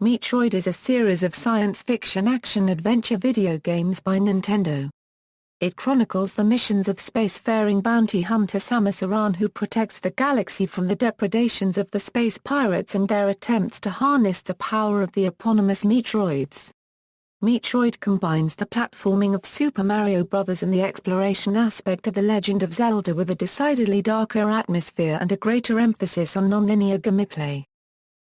Metroid is a series of science fiction action-adventure video games by Nintendo. It chronicles the missions of spacefaring bounty hunter Samus Aran, who protects the galaxy from the depredations of the space pirates and their attempts to harness the power of the eponymous Metroids. Metroid combines the platforming of Super Mario Bros. And the exploration aspect of The Legend of Zelda with a decidedly darker atmosphere and a greater emphasis on nonlinear gameplay.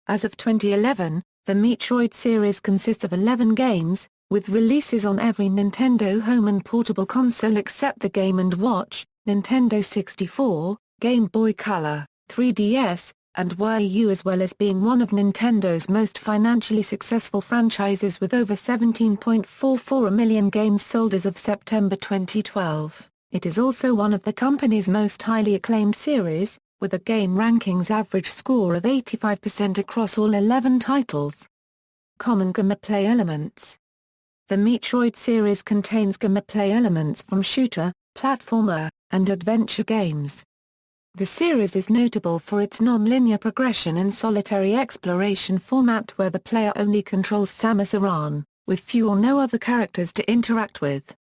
As of 2011, the Metroid series consists of 11 games, with releases on every Nintendo home and portable console except the Game & Watch, Nintendo 64, Game Boy Color, 3DS, and Wii U, as well as being one of Nintendo's most financially successful franchises with over 17.44 million games sold as of September 2012. It is also one of the company's most highly acclaimed series, with a Game Rankings average score of 85% across all 11 titles. Common gameplay elements. The Metroid series contains gameplay elements from shooter, platformer, and adventure games. The series is notable for its non-linear progression and solitary exploration format where the player only controls Samus Aran, with few or no other characters to interact with.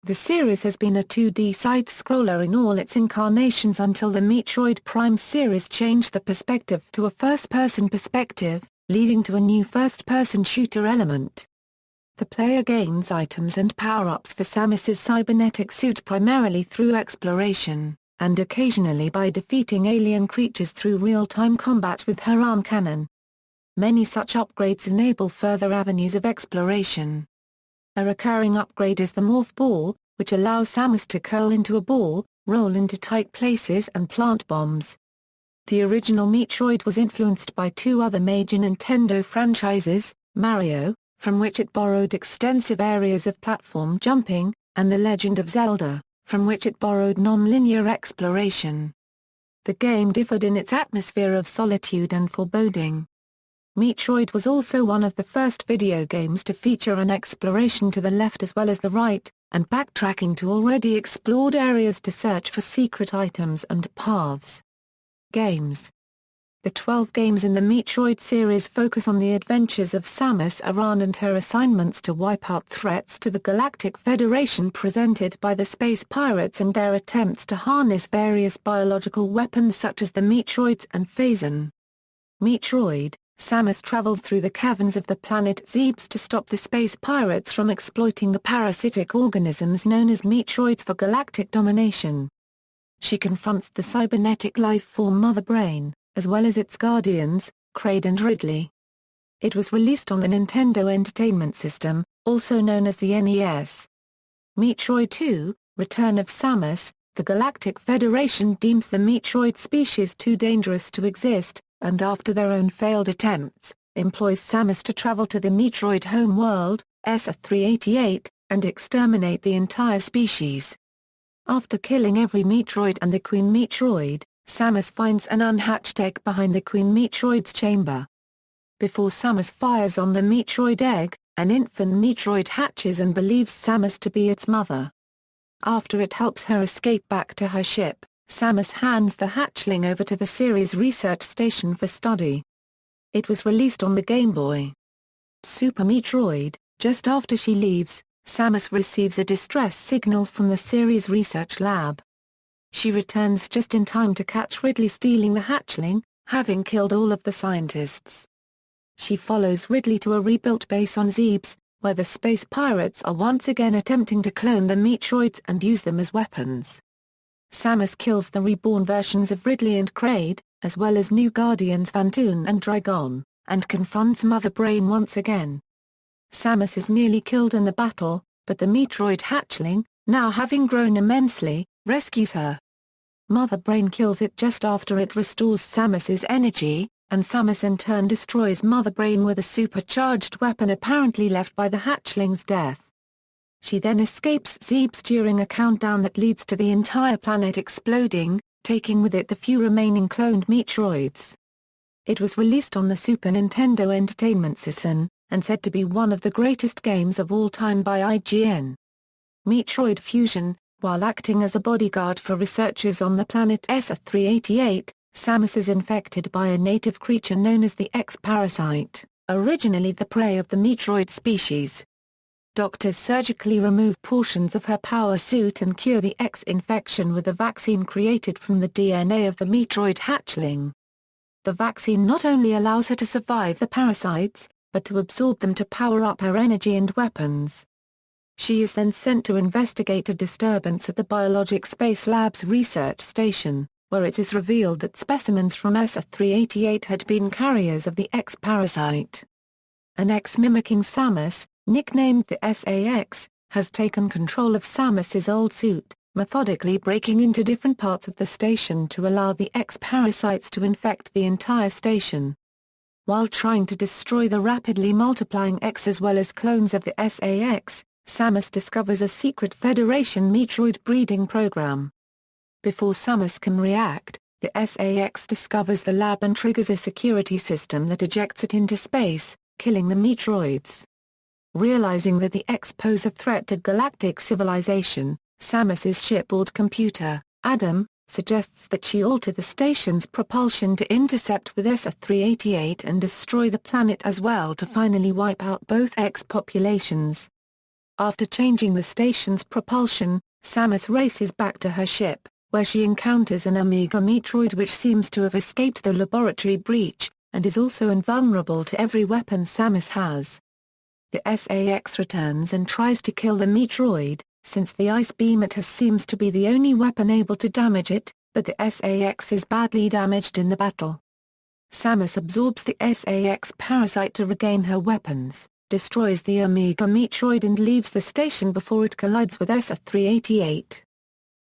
The series has been a 2D side-scroller in all its incarnations until the Metroid Prime series changed the perspective to a first-person perspective, leading to a new first-person shooter element. The player gains items and power-ups for Samus's cybernetic suit primarily through exploration, and occasionally by defeating alien creatures through real-time combat with her arm cannon. Many such upgrades enable further avenues of exploration. A recurring upgrade is the Morph Ball, which allows Samus to curl into a ball, roll into tight places and plant bombs. The original Metroid was influenced by two other major Nintendo franchises, Mario, from which it borrowed extensive areas of platform jumping, and The Legend of Zelda, from which it borrowed non-linear exploration. The game differed in its atmosphere of solitude and foreboding. Metroid was also one of the first video games to feature an exploration to the left as well as the right, and backtracking to already explored areas to search for secret items and paths. Games. The 12 games in the Metroid series focus on the adventures of Samus Aran and her assignments to wipe out threats to the Galactic Federation presented by the space pirates and their attempts to harness various biological weapons such as the Metroids and Phazon. Metroid, Samus travels through the caverns of the planet Zebes to stop the space pirates from exploiting the parasitic organisms known as Metroids for galactic domination. She confronts the cybernetic life-form Mother Brain, as well as its guardians, Kraid and Ridley. It was released on the Nintendo Entertainment System, also known as the NES. Metroid 2, Return of Samus. The Galactic Federation deems the Metroid species too dangerous to exist, and after their own failed attempts, employs Samus to travel to the Metroid homeworld, ESA-388, and exterminate the entire species. After killing every Metroid and the Queen Metroid, Samus finds an unhatched egg behind the Queen Metroid's chamber. Before Samus fires on the Metroid egg, an infant Metroid hatches and believes Samus to be its mother. After it helps her escape back to her ship, Samus hands the hatchling over to the series' research station for study. It was released on the Game Boy. Super Metroid. Just after she leaves, Samus receives a distress signal from the series' research lab. She returns just in time to catch Ridley stealing the hatchling, having killed all of the scientists. She follows Ridley to a rebuilt base on Zebes, where the space pirates are once again attempting to clone the Metroids and use them as weapons. Samus kills the reborn versions of Ridley and Kraid, as well as new guardians Phantoon and Dragon, and confronts Mother Brain once again. Samus is nearly killed in the battle, but the Metroid hatchling, now having grown immensely, rescues her. Mother Brain kills it just after it restores Samus's energy, and Samus in turn destroys Mother Brain with a supercharged weapon apparently left by the hatchling's death. She then escapes Zebes during a countdown that leads to the entire planet exploding, taking with it the few remaining cloned Metroids. It was released on the Super Nintendo Entertainment System, and said to be one of the greatest games of all time by IGN. Metroid Fusion. While acting as a bodyguard for researchers on the planet ESA-388, Samus is infected by a native creature known as the X-Parasite. originally the prey of the Metroid species. Doctors surgically remove portions of her power suit and cure the X infection with a vaccine created from the DNA of the Metroid hatchling. The vaccine not only allows her to survive the parasites, but to absorb them to power up her energy and weapons. She is then sent to investigate a disturbance at the Biologic Space Lab's research station, where it is revealed that specimens from ESA-388 had been carriers of the X parasite. An X mimicking Samus, nicknamed the SAX, has taken control of Samus's old suit, methodically breaking into different parts of the station to allow the X parasites to infect the entire station. While trying to destroy the rapidly multiplying X as well as clones of the SAX, Samus discovers a secret Federation Metroid breeding program. Before Samus can react, the SAX discovers the lab and triggers a security system that ejects it into space, killing the Metroids. Realizing that the X pose a threat to galactic civilization, Samus's shipboard computer, Adam, suggests that she alter the station's propulsion to intercept with ESA-388 and destroy the planet as well to finally wipe out both X populations. After changing the station's propulsion, Samus races back to her ship, where she encounters an Omega Metroid which seems to have escaped the laboratory breach, and is also invulnerable to every weapon Samus has. The SAX returns and tries to kill the Metroid, since the ice beam it has seems to be the only weapon able to damage it, but the SAX is badly damaged in the battle. Samus absorbs the SAX parasite to regain her weapons, destroys the Omega Metroid and leaves the station before it collides with ESA-388.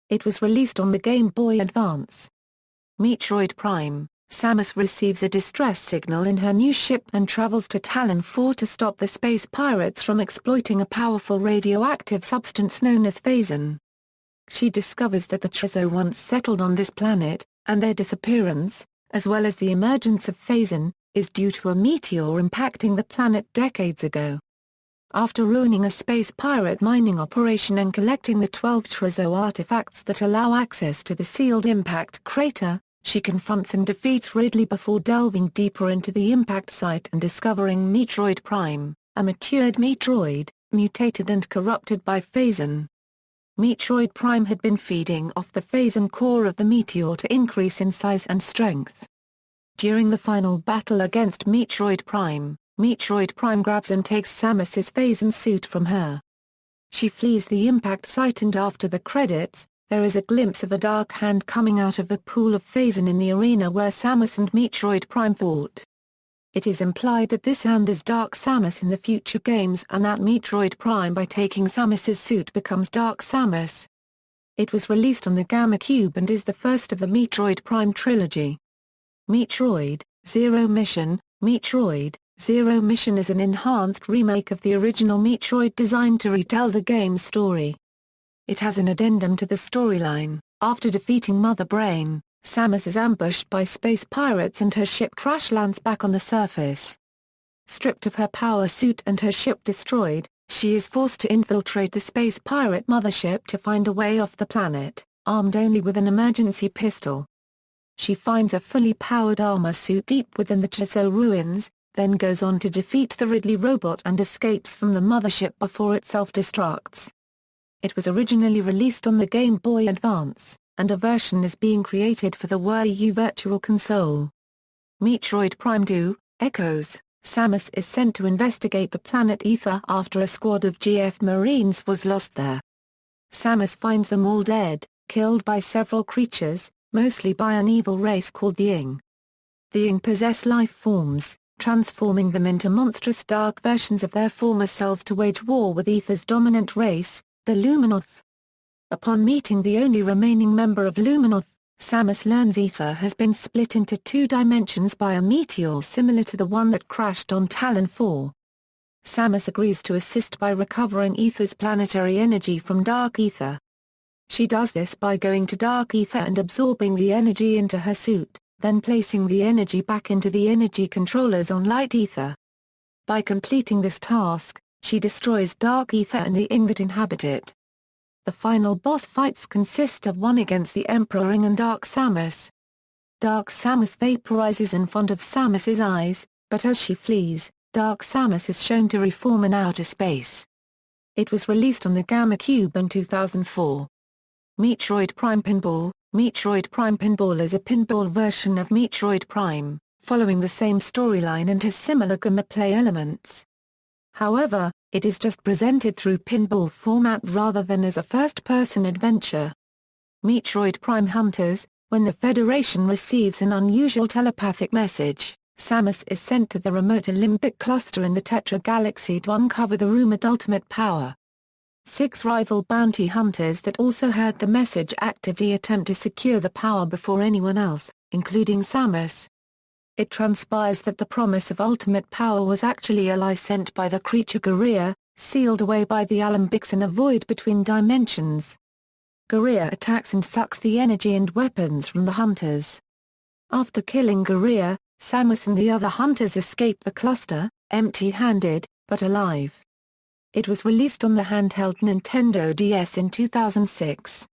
It was released on the Game Boy Advance. Metroid Prime. Samus receives a distress signal in her new ship and travels to Talon 4 to stop the space pirates from exploiting a powerful radioactive substance known as phazon. She discovers that the Trezo once settled on this planet, and their disappearance, as well as the emergence of phazon, is due to a meteor impacting the planet decades ago. After ruining a space pirate mining operation and collecting the 12 Trezo artifacts that allow access to the sealed impact crater, she confronts and defeats Ridley before delving deeper into the impact site and discovering Metroid Prime, a matured Metroid, mutated and corrupted by phazon. Metroid Prime had been feeding off the phazon core of the meteor to increase in size and strength. During the final battle against Metroid Prime grabs and takes Samus's phazon suit from her. She flees the impact site and after the credits, there is a glimpse of a dark hand coming out of a pool of phazon in the arena where Samus and Metroid Prime fought. It is implied that this hand is Dark Samus in the future games and that Metroid Prime by taking Samus's suit becomes Dark Samus. It was released on the GameCube and is the first of the Metroid Prime trilogy. Metroid, Zero Mission. Metroid, Zero Mission is an enhanced remake of the original Metroid designed to retell the game's story. It has an addendum to the storyline. After defeating Mother Brain, Samus is ambushed by space pirates and her ship crash lands back on the surface. Stripped of her power suit and her ship destroyed, she is forced to infiltrate the space pirate mothership to find a way off the planet, armed only with an emergency pistol. She finds a fully powered armor suit deep within the Trezo ruins, then goes on to defeat the Ridley robot and escapes from the mothership before it self-destructs. It was originally released on the Game Boy Advance, and a version is being created for the Wii U Virtual Console. Metroid Prime 2, Echoes. Samus is sent to investigate the planet Ether after a squad of GF Marines was lost there. Samus finds them all dead, killed by several creatures, mostly by an evil race called the Ing. The Ing possess life forms, transforming them into monstrous dark versions of their former selves to wage war with Ether's dominant race, the Luminoth. Upon meeting the only remaining member of Luminoth, Samus learns Ether has been split into two dimensions by a meteor similar to the one that crashed on Talon 4. Samus agrees to assist by recovering Ether's planetary energy from Dark Ether. She does this by going to Dark Ether and absorbing the energy into her suit, then placing the energy back into the energy controllers on Light Ether. By completing this task, she destroys Dark Ether and the Ing that inhabit it. The final boss fights consist of one against the Emperor Ing and Dark Samus. Dark Samus vaporizes in front of Samus's eyes, but as she flees, Dark Samus is shown to reform in outer space. It was released on the GameCube in 2004. Metroid Prime Pinball. Metroid Prime Pinball is a pinball version of Metroid Prime, following the same storyline and has similar gameplay elements. However, it is just presented through pinball format rather than as a first-person adventure. Metroid Prime Hunters. When the Federation receives an unusual telepathic message, Samus is sent to the remote Olympic cluster in the Tetra Galaxy to uncover the rumored ultimate power. 6 rival bounty hunters that also heard the message actively attempt to secure the power before anyone else, including Samus. It transpires that the promise of ultimate power was actually a lie sent by the creature Guria, sealed away by the alembics in a void between dimensions. Guria attacks and sucks the energy and weapons from the hunters. After killing Guria, Samus and the other hunters escape the cluster, empty-handed, but alive. It was released on the handheld Nintendo DS in 2006.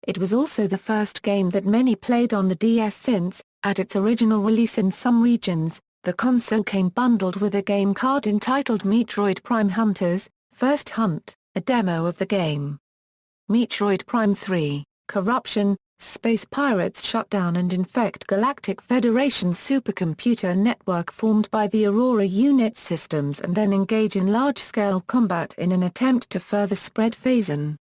It was also the first game that many played on the DS since, at its original release in some regions, the console came bundled with a game card entitled Metroid Prime Hunters, First Hunt, a demo of the game. Metroid Prime 3, Corruption. Space pirates shut down and infect Galactic Federation's supercomputer network formed by the Aurora unit systems and then engage in large-scale combat in an attempt to further spread Phazon.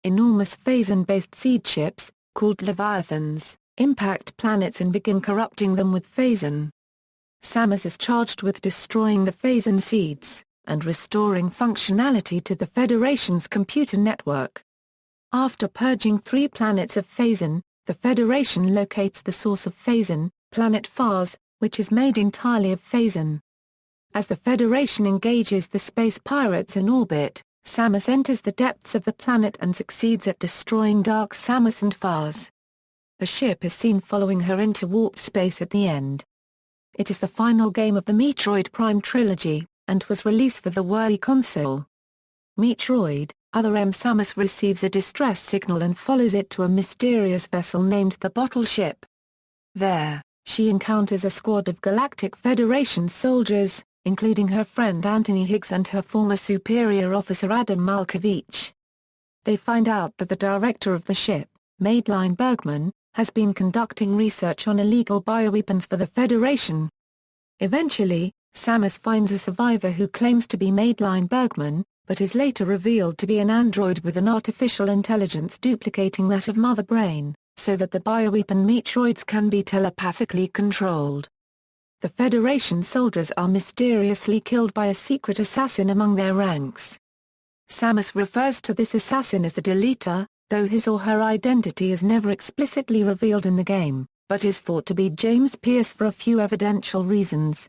Enormous Phazon-based seed ships, called Leviathans, impact planets and begin corrupting them with Phazon. Samus is charged with destroying the Phazon seeds, and restoring functionality to the Federation's computer network. After purging 3 planets of Phazon, the Federation locates the source of Phazon, planet Phars, which is made entirely of Phazon. As the Federation engages the space pirates in orbit, Samus enters the depths of the planet and succeeds at destroying Dark Samus and Phars. The ship is seen following her into warp space at the end. It is the final game of the Metroid Prime trilogy, and was released for the Wii console. Metroid. Samus receives a distress signal and follows it to a mysterious vessel named the Bottle Ship. There, she encounters a squad of Galactic Federation soldiers, including her friend Anthony Higgs and her former superior officer Adam Malkovich. They find out that the director of the ship, Madeline Bergman, has been conducting research on illegal bioweapons for the Federation. Eventually, Samus finds a survivor who claims to be Madeline Bergman, but is later revealed to be an android with an artificial intelligence duplicating that of Mother Brain, so that the bioweapon Metroids can be telepathically controlled. The Federation soldiers are mysteriously killed by a secret assassin among their ranks. Samus refers to this assassin as the Deleter, though his or her identity is never explicitly revealed in the game, but is thought to be James Pierce for a few evidential reasons.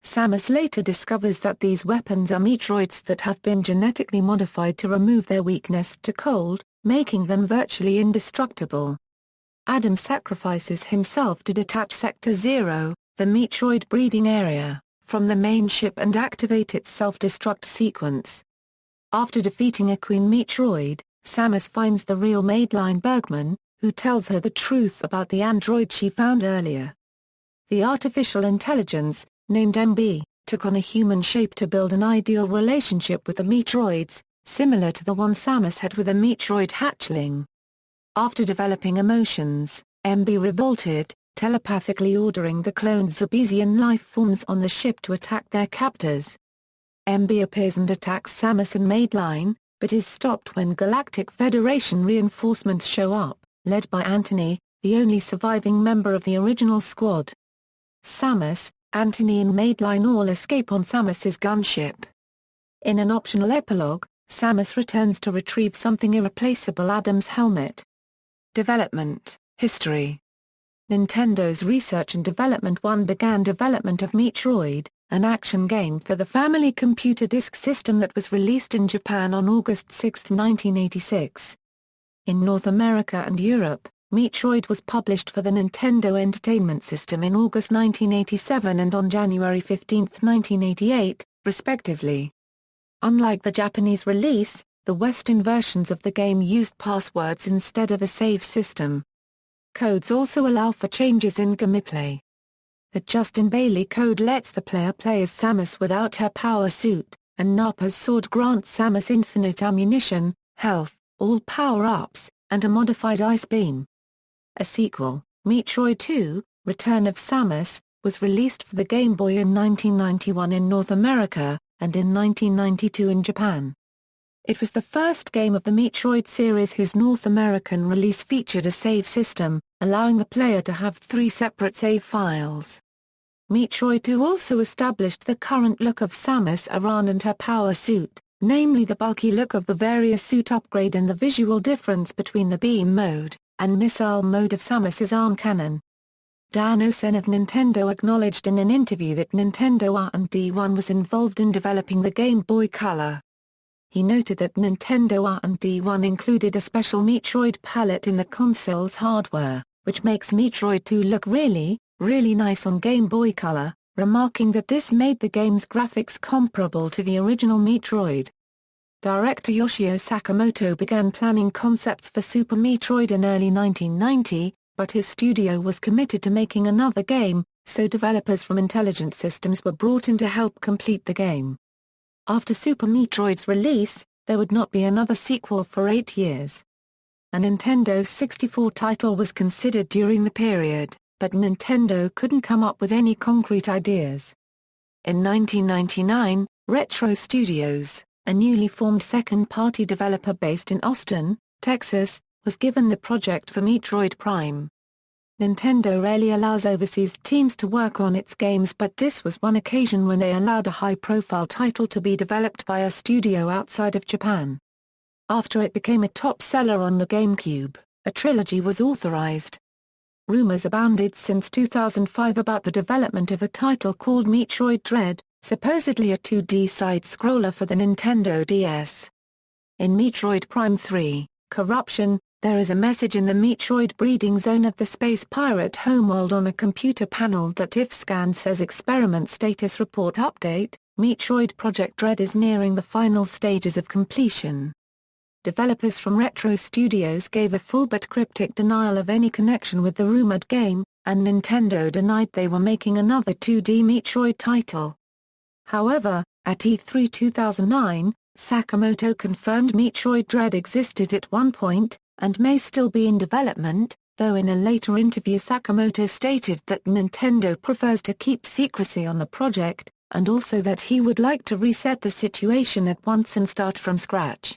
Samus later discovers that these weapons are Metroids that have been genetically modified to remove their weakness to cold, making them virtually indestructible. Adam sacrifices himself to detach Sector 0, the Metroid breeding area, from the main ship and activate its self-destruct sequence. After defeating a Queen Metroid, Samus finds the real Madeline Bergman, who tells her the truth about the android she found earlier. The artificial intelligence, named MB, took on a human shape to build an ideal relationship with the Metroids, similar to the one Samus had with a Metroid hatchling. After developing emotions, MB revolted, telepathically ordering the cloned Zebesian life forms on the ship to attack their captors. MB appears and attacks Samus and Madeline, but is stopped when Galactic Federation reinforcements show up, led by Anthony, the only surviving member of the original squad. Samus, Anthony and Madeline all escape on Samus's gunship. In an optional epilogue, Samus returns to retrieve something irreplaceable: Adam's helmet. Development history. Nintendo's Research and Development 1 began development of Metroid, an action game for the Family Computer Disk System that was released in Japan on August 6, 1986. In North America and Europe, Metroid was published for the Nintendo Entertainment System in August 1987 and on January 15, 1988, respectively. Unlike the Japanese release, the Western versions of the game used passwords instead of a save system. Codes also allow for changes in gameplay. the Justin Bailey code lets the player play as Samus without her power suit, and Nappa's sword grants Samus infinite ammunition, health, all power-ups, and a modified ice beam. A sequel, Metroid 2, Return of Samus, was released for the Game Boy in 1991 in North America, and in 1992 in Japan. It was the first game of the Metroid series whose North American release featured a save system, allowing the player to have 3 separate save files. Metroid 2 also established the current look of Samus Aran and her power suit, namely the bulky look of the various suit upgrade and the visual difference between the beam mode and missile mode of Samus's arm cannon. Dan Osen of Nintendo acknowledged in an interview that Nintendo R&D1 was involved in developing the Game Boy Color. He noted that Nintendo R&D1 included a special Metroid palette in the console's hardware, which makes Metroid 2 look really, really nice on Game Boy Color, remarking that this made the game's graphics comparable to the original Metroid. Director Yoshio Sakamoto began planning concepts for Super Metroid in early 1990, but his studio was committed to making another game, so developers from Intelligent Systems were brought in to help complete the game. After Super Metroid's release, there would not be another sequel for 8 years. A Nintendo 64 title was considered during the period, but Nintendo couldn't come up with any concrete ideas. In 1999, Retro Studios, a newly formed second-party developer based in Austin, Texas, was given the project for Metroid Prime. Nintendo rarely allows overseas teams to work on its games, but this was one occasion when they allowed a high-profile title to be developed by a studio outside of Japan. After it became a top seller on the GameCube, a trilogy was authorized. Rumors abounded since 2005 about the development of a title called Metroid Dread, supposedly a 2D side-scroller for the Nintendo DS. In Metroid Prime 3, Corruption, there is a message in the Metroid breeding zone of the space pirate homeworld on a computer panel that if scan says experiment status report update, Metroid Project Dread is nearing the final stages of completion. Developers from Retro Studios gave a full but cryptic denial of any connection with the rumored game, and Nintendo denied they were making another 2D Metroid title. However, at E3 2009, Sakamoto confirmed Metroid Dread existed at one point, and may still be in development, though in a later interview Sakamoto stated that Nintendo prefers to keep secrecy on the project, and also that he would like to reset the situation at once and start from scratch.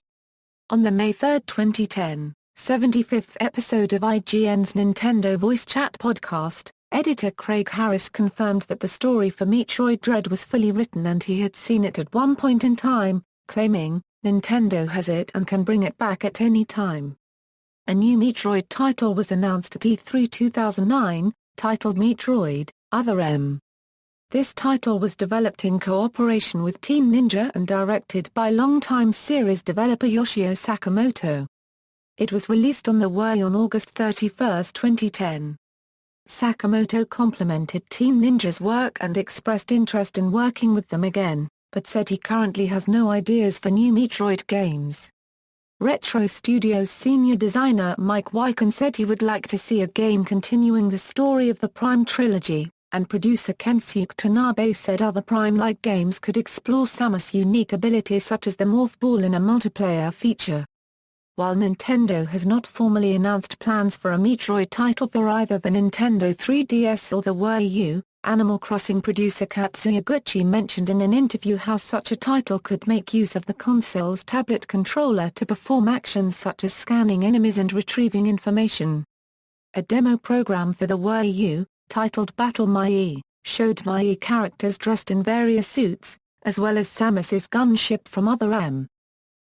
On the May 3, 2010, 75th episode of IGN's Nintendo Voice Chat podcast, editor Craig Harris confirmed that the story for Metroid Dread was fully written and he had seen it at one point in time, claiming, "Nintendo has it and can bring it back at any time." A new Metroid title was announced at E3 2009, titled Metroid, Other M. This title was developed in cooperation with Team Ninja and directed by longtime series developer Yoshio Sakamoto. It was released on the Wii on August 31, 2010. Sakamoto complimented Team Ninja's work and expressed interest in working with them again, but said he currently has no ideas for new Metroid games. Retro Studios senior designer Mike Wyken said he would like to see a game continuing the story of the Prime trilogy, and producer Kensuke Tanabe said other Prime-like games could explore Samus' unique abilities such as the Morph Ball in a multiplayer feature. While Nintendo has not formally announced plans for a Metroid title for either the Nintendo 3DS or the Wii U, Animal Crossing producer Katsuya Gucci mentioned in an interview how such a title could make use of the console's tablet controller to perform actions such as scanning enemies and retrieving information. A demo program for the Wii U, titled Battle Mai, showed Mai characters dressed in various suits, as well as Samus's gunship from Other M.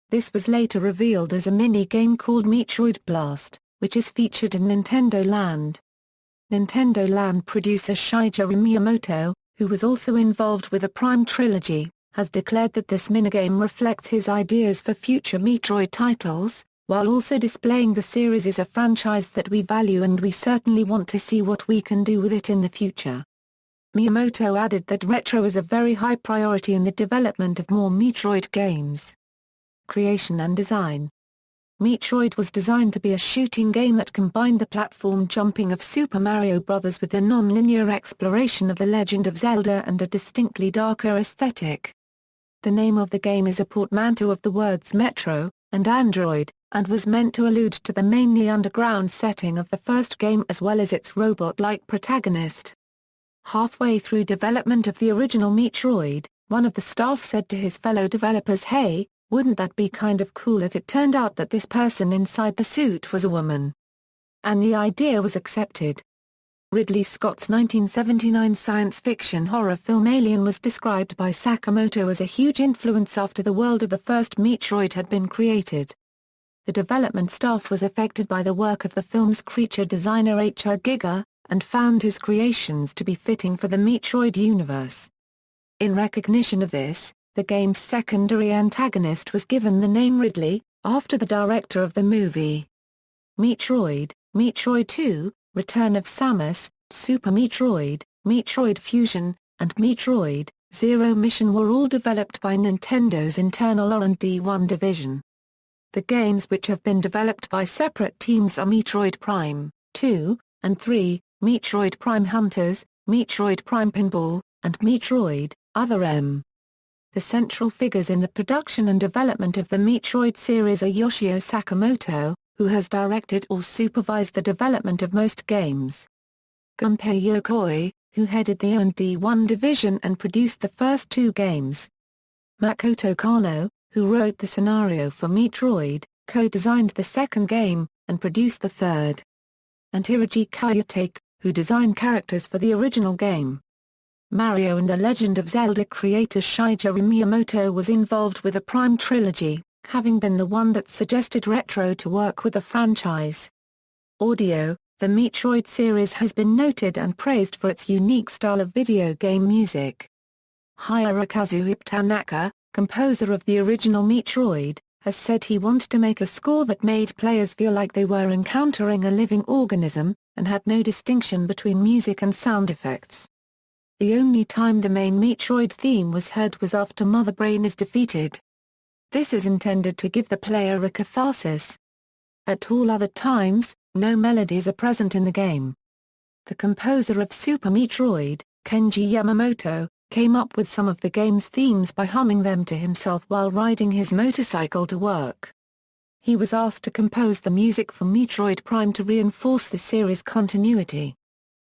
This was later revealed as a mini-game called Metroid Blast, which is featured in Nintendo Land. Nintendo Land producer Shigeru Miyamoto, who was also involved with the Prime trilogy, has declared that this minigame reflects his ideas for future Metroid titles, while also displaying the series as a franchise that we value and we certainly want to see what we can do with it in the future. Miyamoto added that retro is a very high priority in the development of more Metroid games. Creation and design. Metroid was designed to be a shooting game that combined the platform jumping of Super Mario Bros. With the non-linear exploration of The Legend of Zelda and a distinctly darker aesthetic. The name of the game is a portmanteau of the words Metro and Android, and was meant to allude to the mainly underground setting of the first game as well as its robot-like protagonist. Halfway through development of the original Metroid, one of the staff said to his fellow developers, "Hey, wouldn't that be kind of cool if it turned out that this person inside the suit was a woman?" And the idea was accepted. Ridley Scott's 1979 science fiction horror film Alien was described by Sakamoto as a huge influence after the world of the first Metroid had been created. The development staff was affected by the work of the film's creature designer H.R. Giger, and found his creations to be fitting for the Metroid universe. In recognition of this, the game's secondary antagonist was given the name Ridley, after the director of the movie. Metroid, Metroid 2, Return of Samus, Super Metroid, Metroid Fusion, and Metroid, Zero Mission were all developed by Nintendo's internal R&D1 division. The games which have been developed by separate teams are Metroid Prime 2 and 3, Metroid Prime Hunters, Metroid Prime Pinball, and Metroid Other M. The central figures in the production and development of the Metroid series are Yoshio Sakamoto, who has directed or supervised the development of most games. Gunpei Yokoi, who headed the R&D1 division and produced the first two games. Makoto Kano, who wrote the scenario for Metroid, co-designed the second game, and produced the third. And Hiroji Kayutake, who designed characters for the original game. Mario and the Legend of Zelda creator Shigeru Miyamoto was involved with the Prime trilogy, having been the one that suggested Retro to work with the franchise. Audio: the Metroid series has been noted and praised for its unique style of video game music. Hirokazu Tanaka, composer of the original Metroid, has said he wanted to make a score that made players feel like they were encountering a living organism, and had no distinction between music and sound effects. The only time the main Metroid theme was heard was after Mother Brain is defeated. This is intended to give the player a catharsis. At all other times, no melodies are present in the game. The composer of Super Metroid, Kenji Yamamoto, came up with some of the game's themes by humming them to himself while riding his motorcycle to work. He was asked to compose the music for Metroid Prime to reinforce the series' continuity.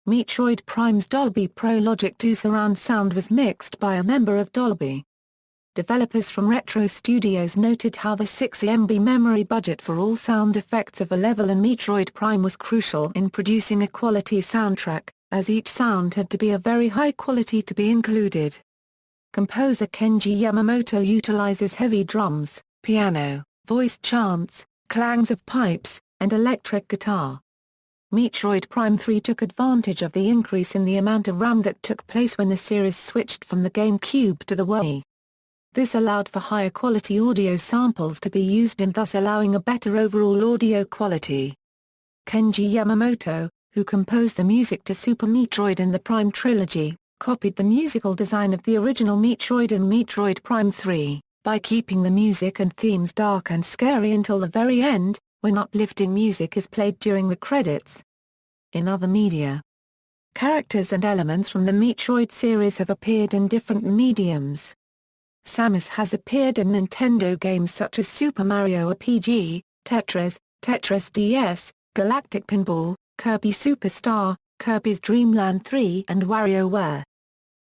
Metroid Prime's Dolby Pro Logic 2 surround sound was mixed by a member of Dolby. Developers from Retro Studios noted how the 6 MB memory budget for all sound effects of a level in Metroid Prime was crucial in producing a quality soundtrack, as each sound had to be of very high quality to be included. Composer Kenji Yamamoto utilizes heavy drums, piano, voiced chants, clangs of pipes, and electric guitar. Metroid Prime 3 took advantage of the increase in the amount of RAM that took place when the series switched from the GameCube to the Wii. This allowed for higher quality audio samples to be used and thus allowing a better overall audio quality. Kenji Yamamoto, who composed the music to Super Metroid and the Prime trilogy, copied the musical design of the original Metroid and Metroid Prime 3, by keeping the music and themes dark and scary until the very end, when uplifting music is played during the credits. In other media, characters and elements from the Metroid series have appeared in different mediums. Samus has appeared in Nintendo games such as Super Mario RPG, Tetris, Tetris DS, Galactic Pinball, Kirby Superstar, Kirby's Dream Land 3 and WarioWare.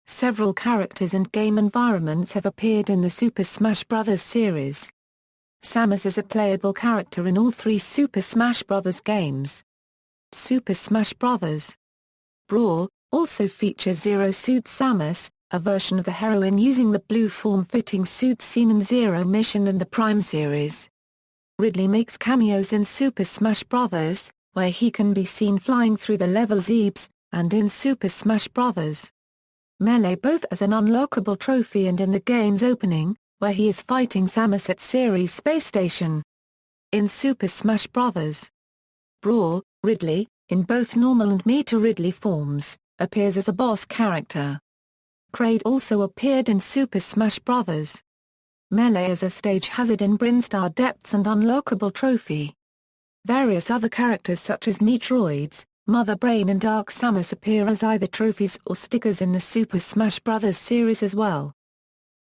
Several characters and game environments have appeared in the Super Smash Bros. Series. Samus is a playable character in all 3 Super Smash Bros. Games. Super Smash Bros. Brawl also features Zero Suit Samus, a version of the heroine using the blue form-fitting suit seen in Zero Mission and the Prime series. Ridley makes cameos in Super Smash Bros., where he can be seen flying through the level Zebes, and in Super Smash Bros. Melee both as an unlockable trophy and in the game's opening, where he is fighting Samus at Ceres Space Station. In Super Smash Bros. Brawl, Ridley, in both normal and Meter Ridley forms, appears as a boss character. Kraid also appeared in Super Smash Bros. Melee as a stage hazard in Brinstar Depths and unlockable trophy. Various other characters such as Metroids, Mother Brain and Dark Samus appear as either trophies or stickers in the Super Smash Bros. Series as well.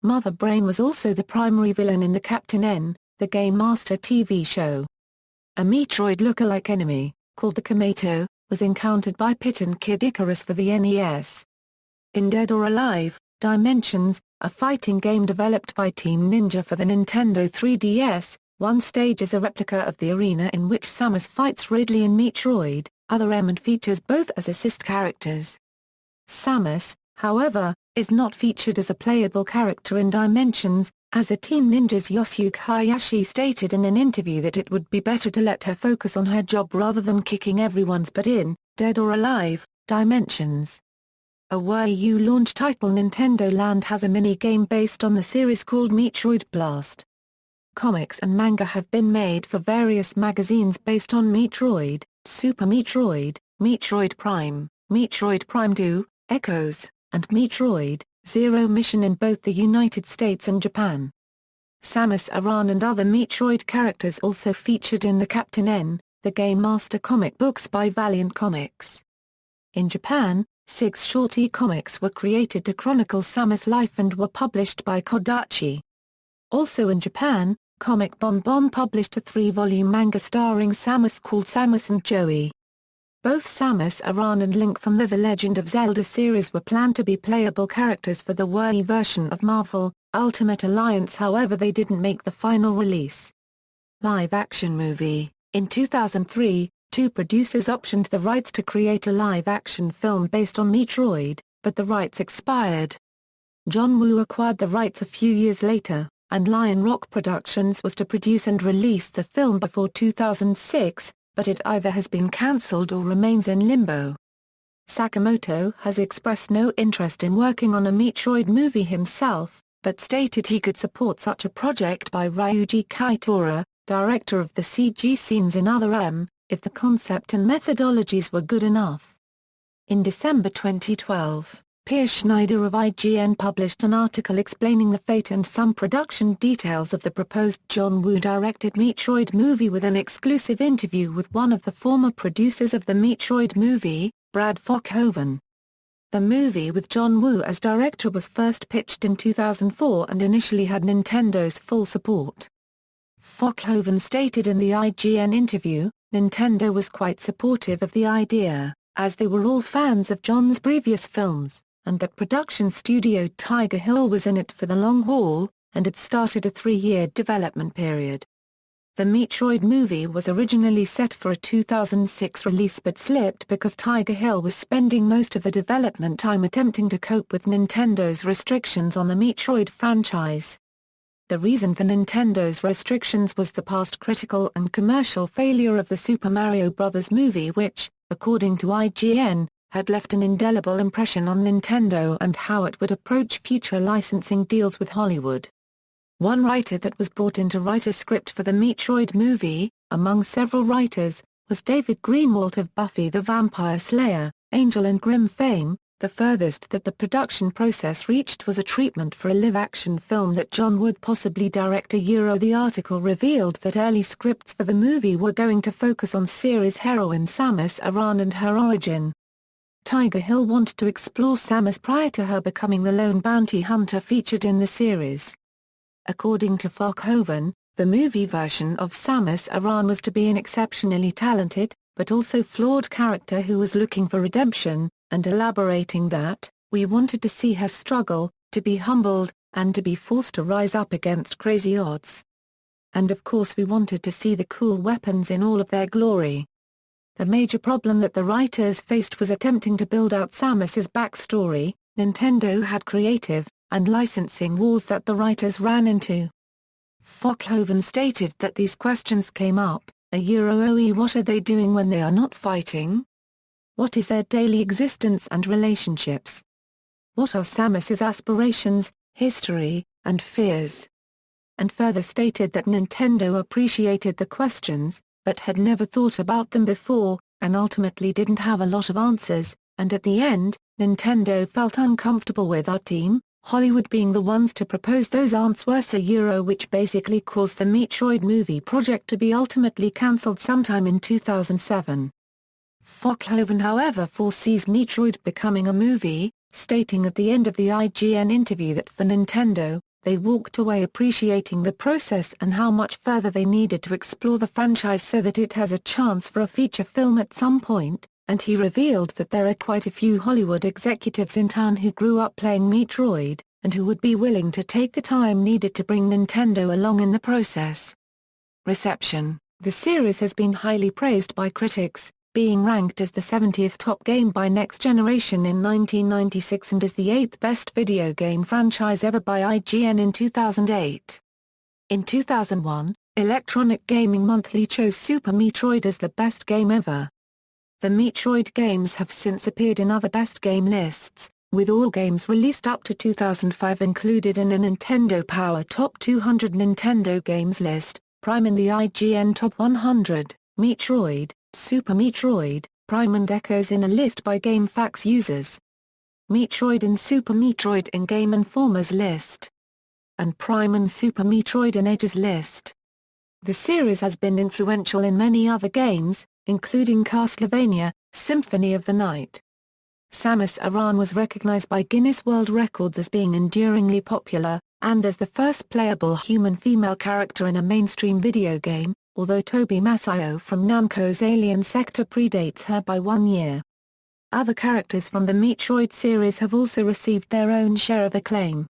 Mother Brain was also the primary villain in the Captain N, the Game Master TV show. A Metroid look-alike enemy, called the Komato, was encountered by Pit and Kid Icarus for the NES. In Dead or Alive, Dimensions, a fighting game developed by Team Ninja for the Nintendo 3DS, one stage is a replica of the arena in which Samus fights Ridley in Metroid, other M and features both as assist characters. Samus, however, is not featured as a playable character in Dimensions, as a Team Ninja's Yosuke Hayashi stated in an interview that it would be better to let her focus on her job rather than kicking everyone's butt in Dead or Alive, Dimensions. A Wii U launch title. Nintendo Land has a mini-game based on the series called Metroid Blast. Comics and manga have been made for various magazines based on Metroid, Super Metroid, Metroid Prime, Metroid Prime 2, Echoes, and Metroid, Zero Mission in both the United States and Japan. Samus Aran and other Metroid characters also featured in the Captain N, the Game Master comic books by Valiant Comics. In Japan, 6 short e-comics were created to chronicle Samus' life and were published by Kodachi. Also in Japan, Comic Bomb published a 3-volume manga starring Samus called Samus and Joey. Both Samus Aran and Link from the Legend of Zelda series were planned to be playable characters for the Wii version of Marvel Ultimate Alliance, however they didn't make the final release. Live-action movie. In 2003, 2 producers optioned the rights to create a live-action film based on Metroid, but the rights expired. John Woo acquired the rights a few years later, and Lion Rock Productions was to produce and release the film before 2006, but it either has been cancelled or remains in limbo. Sakamoto has expressed no interest in working on a Metroid movie himself, but stated he could support such a project by Ryuji Kaitora, director of the CG scenes in Other M, if the concept and methodologies were good enough. In December 2012, Piers Schneider of IGN published an article explaining the fate and some production details of the proposed John Woo-directed Metroid movie with an exclusive interview with one of the former producers of the Metroid movie, Brad Fockhoven. The movie with John Woo as director was first pitched in 2004 and initially had Nintendo's full support. Fockhoven stated in the IGN interview, Nintendo was quite supportive of the idea, as they were all fans of John's previous films, and that production studio Tiger Hill was in it for the long haul, and had started a 3-year development period. The Metroid movie was originally set for a 2006 release but slipped because Tiger Hill was spending most of the development time attempting to cope with Nintendo's restrictions on the Metroid franchise. The reason for Nintendo's restrictions was the past critical and commercial failure of the Super Mario Bros. Movie which, according to IGN, had left an indelible impression on Nintendo and how it would approach future licensing deals with Hollywood. One writer that was brought in to write a script for the Metroid movie, among several writers, was David Greenwalt of Buffy the Vampire Slayer, Angel and Grimm fame. The furthest that the production process reached was a treatment for a live-action film that John would possibly direct. The article revealed that early scripts for the movie were going to focus on series heroine Samus Aran and her origin. Tiger Hill wanted to explore Samus prior to her becoming the lone bounty hunter featured in the series. According to Fockhoven, the movie version of Samus Aran was to be an exceptionally talented, but also flawed character who was looking for redemption, and elaborating that, we wanted to see her struggle, to be humbled, and to be forced to rise up against crazy odds. And of course we wanted to see the cool weapons in all of their glory. The major problem that the writers faced was attempting to build out Samus's backstory. Nintendo had creative and licensing wars that the writers ran into. Fockhoven stated that these questions came up, what are they doing when they are not fighting? What is their daily existence and relationships? What are Samus's aspirations, history, and fears? And further stated that Nintendo appreciated the questions, but had never thought about them before, and ultimately didn't have a lot of answers, and at the end, Nintendo felt uncomfortable with our team, Hollywood being the ones to propose those answers, which basically caused the Metroid movie project to be ultimately cancelled sometime in 2007. Foxhoven however foresees Metroid becoming a movie, stating at the end of the IGN interview that for Nintendo, they walked away appreciating the process and how much further they needed to explore the franchise so that it has a chance for a feature film at some point, and he revealed that there are quite a few Hollywood executives in town who grew up playing Metroid, and who would be willing to take the time needed to bring Nintendo along in the process. Reception: the series has been highly praised by critics, being ranked as the 70th top game by Next Generation in 1996 and as the 8th best video game franchise ever by IGN in 2008. In 2001, Electronic Gaming Monthly chose Super Metroid as the best game ever. The Metroid games have since appeared in other best game lists, with all games released up to 2005 included in a Nintendo Power Top 200 Nintendo Games list, Prime in the IGN Top 100, Metroid, Super Metroid, Prime and Echoes in a list by GameFAQs users. Metroid and Super Metroid in Game Informer's list. And Prime and Super Metroid in Edge's list. The series has been influential in many other games, including Castlevania, Symphony of the Night. Samus Aran was recognized by Guinness World Records as being enduringly popular, and as the first playable human female character in a mainstream video game, although Toby Masayo from Namco's Alien Sector predates her by 1 year. Other characters from the Metroid series have also received their own share of acclaim.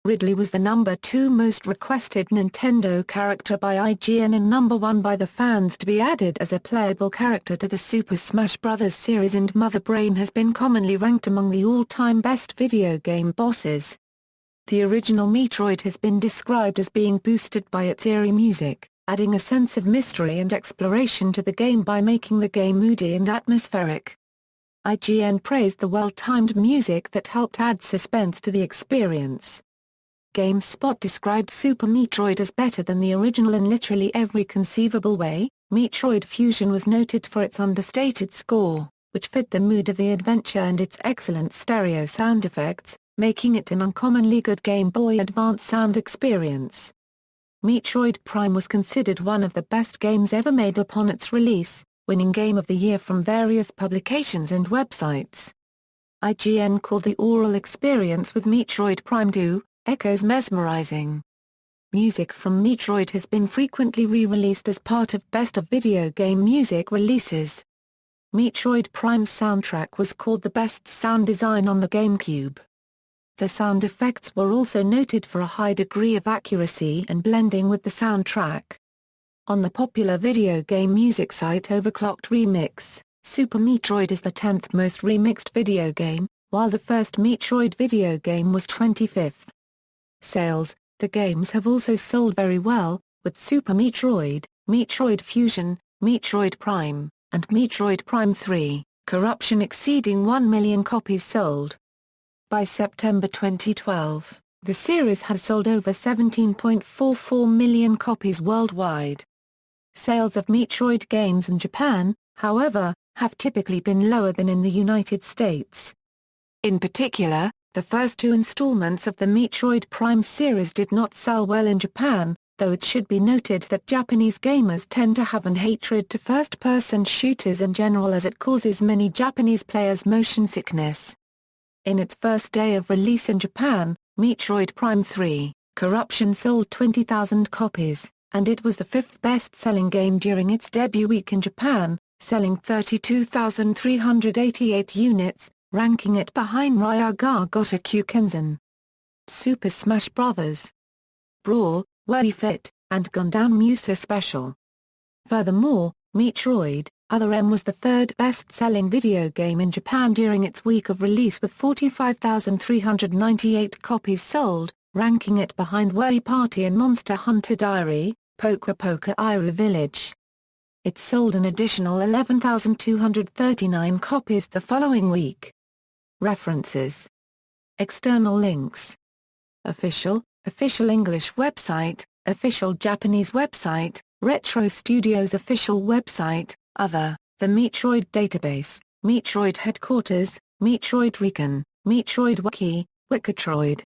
Ridley was the number 2 most requested Nintendo character by IGN and number 1 by the fans to be added as a playable character to the Super Smash Bros. Series, and Mother Brain has been commonly ranked among the all-time best video game bosses. The original Metroid has been described as being boosted by its eerie music, adding a sense of mystery and exploration to the game by making the game moody and atmospheric. IGN praised the well-timed music that helped add suspense to the experience. GameSpot described Super Metroid as better than the original in literally every conceivable way. Metroid Fusion was noted for its understated score, which fit the mood of the adventure, and its excellent stereo sound effects, making it an uncommonly good Game Boy Advance sound experience. Metroid Prime was considered one of the best games ever made upon its release, winning Game of the Year from various publications and websites. IGN called the oral experience with Metroid Prime 2, Echoes mesmerizing. Music from Metroid has been frequently re-released as part of Best of Video Game Music releases. Metroid Prime's soundtrack was called the best sound design on the GameCube. The sound effects were also noted for a high degree of accuracy and blending with the soundtrack. On the popular video game music site Overclocked Remix, Super Metroid is the 10th most remixed video game, while the first Metroid video game was 25th. Sales: the games have also sold very well, with Super Metroid, Metroid Fusion, Metroid Prime, and Metroid Prime 3, Corruption exceeding 1 million copies sold. By September 2012, the series had sold over 17.44 million copies worldwide. Sales of Metroid games in Japan, however, have typically been lower than in the United States. In particular, the first 2 installments of the Metroid Prime series did not sell well in Japan, though it should be noted that Japanese gamers tend to have an hatred to first-person shooters in general, as it causes many Japanese players motion sickness. In its first day of release in Japan, Metroid Prime 3, Corruption sold 20,000 copies, and it was the 5th best-selling game during its debut week in Japan, selling 32,388 units, ranking it behind Ryaga Gotoku Kenzen, Super Smash Bros. Brawl, Wii Fit, and Gundam Musa Special. Furthermore, Metroid Other M was the 3rd best-selling video game in Japan during its week of release with 45,398 copies sold, ranking it behind Wii Party and Monster Hunter Diary, Poker Poker Iru Village. It sold an additional 11,239 copies the following week. References. External links. Official English website, official Japanese website, Retro Studios official website, Other, The Metroid Database, Metroid Headquarters, Metroid Recon, Metroid Wiki, Wikitroid.